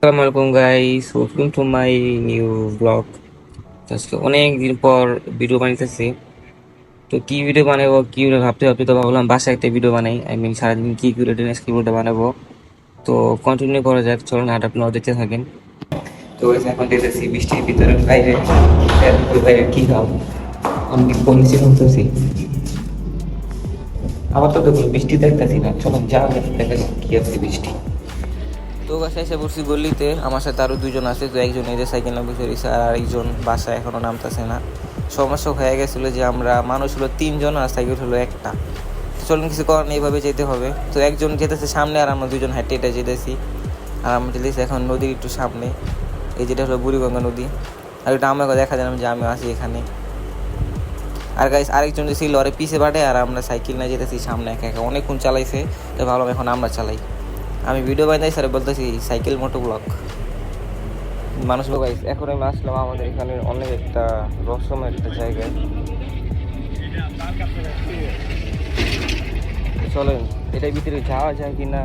আসসালামু আলাইকুম guys, welcome to my new blog. আজকে অনেক দিন পর ভিডিও বানাইতেছি। তো কি ভিডিও বানাবো কি ভিডিও ভাবতে ভাবতে তো ভাবলাম বাসায় একটা ভিডিও বানাই। সারাদিন কি কি রুটিন কি ভিডিও বানাবো। তো কন্টিনিউ করা যাক, চলুন হাট আপনারা দেখতে থাকেন। তো এখন দেখতেছি বৃষ্টির ভিতরে বাইরে বাইরে কি খাও আমি ফোন নিচে শুনতেছি। আমার তো দেখুন বৃষ্টি দেখতেছি না, চলুন যা দেখা যাক কি আছে বৃষ্টি। তো বাসায় এসে পড়ছি গল্লিতে, আমার সাথে আরও দুজন আছে। তো একজন এই যে সাইকেল নামে ফেরিছে, আর আরেকজন বাসায় এখনও নামতেছে না। সমস্যা হয়ে গেছিলো যে আমরা মানুষ হলো 3 জন আর সাইকেল হলো একটা। চলুন কিছু করার নেই, এইভাবে যেতে হবে। তো একজন যেতেছে সামনে আর আমরা দুজন হেঁটে হেঁটে যেতেছি। আর আমরা যেতেছি এখন নদীর একটু সামনে, এই যেটা হলো বুড়িগঙ্গা নদী। আর এটা আমাকে দেখা যায় যে আমি আছি এখানে। আর গাইস আরেকজন যে ছিল ওরে পিছে বাটে, আর আমরা সাইকেল নিয়ে যেতেছি সামনে একা একা। অনেকক্ষণ চালাইছে, তো ভাবলাম এখন আমরা চালাই। আমি ভিডিও বানাই স্যার বলতেছি সাইকেল মোটো ব্লগ মানুষ লোক। এখন আমি আসলাম আমাদের এখানে অনেক একটা রহস্যময় একটা জায়গায়। চলেন এটার ভিতরে যাওয়া যায় কিনা,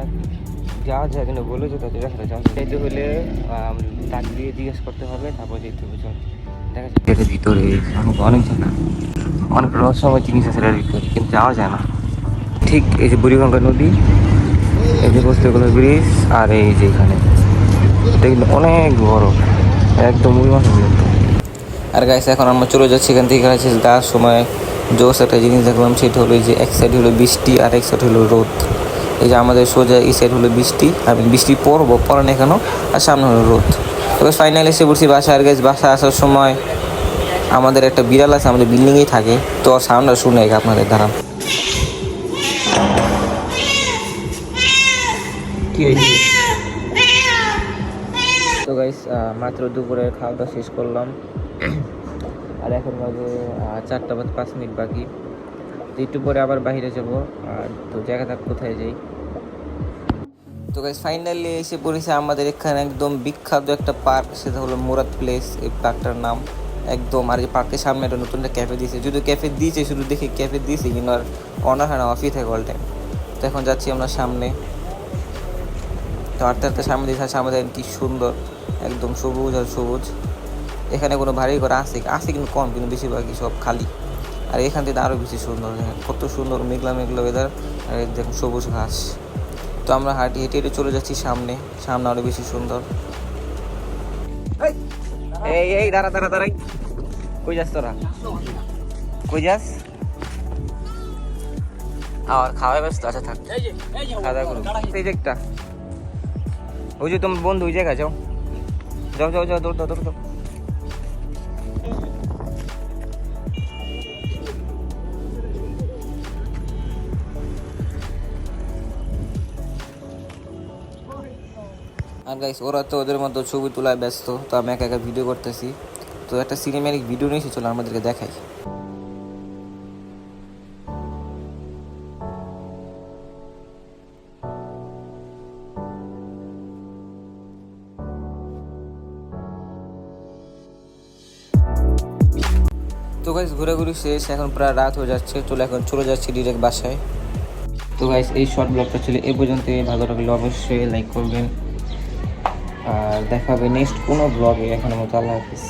যাওয়া যায় কিনা বলে যেতে হবে। দেখা যাচ্ছে যেতে হলে ডাক দিয়ে জিজ্ঞেস করতে হবে, তারপর যেতে হবে। চল দেখা যাচ্ছে এটার ভিতরে অনেক জায়গা, অনেক রহস্যময় জিনিস আছে এটার ভিতরে, কিন্তু যাওয়া যায় না। ঠিক এই যে বুড়িগঙ্গা নদী, এই যে বস্তুগুলো ব্রিজ, আর এই যে এখানে দেখলে অনেক বড়, একদম আর গাইছে এখন আমরা চলে যাচ্ছি এখান থেকে। যাওয়ার সময় জোস একটা জিনিস দেখলাম, সেটা হলো যে এক সাইড হলো বৃষ্টি আর এক সাইড হলো রোদ। এই যে আমাদের সোজা এই সাইড হলো বৃষ্টি, আমি বৃষ্টি পড়ে না এখানেও, আর সামনে হলো রোদ। তবে ফাইনালি এসে পড়ছি বাসায়। আর গাইছে বাসা আসার সময় আমাদের একটা বিড়াল আছে, আমাদের বিল্ডিংয়েই থাকে। তো সাউন্ডটা শুনে আপনাদের দ্বারা কি হয়েছে। তো গাইস মাত্র দুপুরের খাওয়া দাওয়া শেষ করলাম, আর এখন বাজে 4:05 বাকি। তো একটু পরে আবার বাইরে যাব, আর তো জায়গাটা কোথায় যাই। তো গাইস ফাইনালি এসে পড়েছে আমাদের এখানে একদম বিখ্যাত একটা পার্ক, সেটা হলো মুরাদ প্লেস। এই পার্কটার নাম একদম। আর এই পার্কের সামনে একটা নতুন একটা ক্যাফে দিয়েছে, যদিও ক্যাফে দিয়েছে শুধু দেখি ক্যাফে দিয়েছে, কিন্তু আর অনার হয় না, অফই থাকে অল টাইম। তো এখন যাচ্ছি আমরা সামনে। তো আস্তে আস্তে সামনে দিয়েছে, সামনে দেখেন কি সুন্দর, একদম সবুজ আর সবুজ। এখানে কোনো ভারী ঘর আছে আছে কিন্তু কম, কিন্তু বেশিরভাগই সব খালি। আর এখান থেকে আরও বেশি সুন্দর, দেখেন কত সুন্দর মেঘলা মেঘলা ওয়েদার, আর দেখুন সবুজ ঘাস। তো আমরা হেঁটে হেঁটে চলে যাচ্ছি সামনে, সামনে আরও বেশি সুন্দর। এই এই দাঁড়া দাঁড়া দাঁড়াই, কই যাস তোরা, কই যাস? আর খাওয়া ব্যস্ত, আচ্ছা থাক, খাওয়া দাওয়া করুন। এই যে একটা, ওই যে তোমার বন্ধু ওই জায়গায়, যাও যাও যাও যাও, দৌড় দাও দৌড় দাও। আর গাইস ওরা তো ওদের মতো ছবি তোলায় ব্যস্ত, তো আমি একা একা ভিডিও করতেছি। তো একটা সিনেম্যাটিক ভিডিও নিয়েছি, চলো আমাদেরকে দেখাই। তো গাইস ঘোরাঘুরি শেষ, এখন প্রায় রাত হয়ে যাচ্ছে। চলো এখন চলে যাচ্ছি ডিরেক্ট বাসায়। তো গাইস এই শর্ট ব্লগটা ছিল এ পর্যন্ত। ভালো লাগলে অবশ্যই লাইক করবেন, আর দেখা হবে নেক্সট কোনো ব্লগে। এখন মতো আল্লাহ হাফিজ।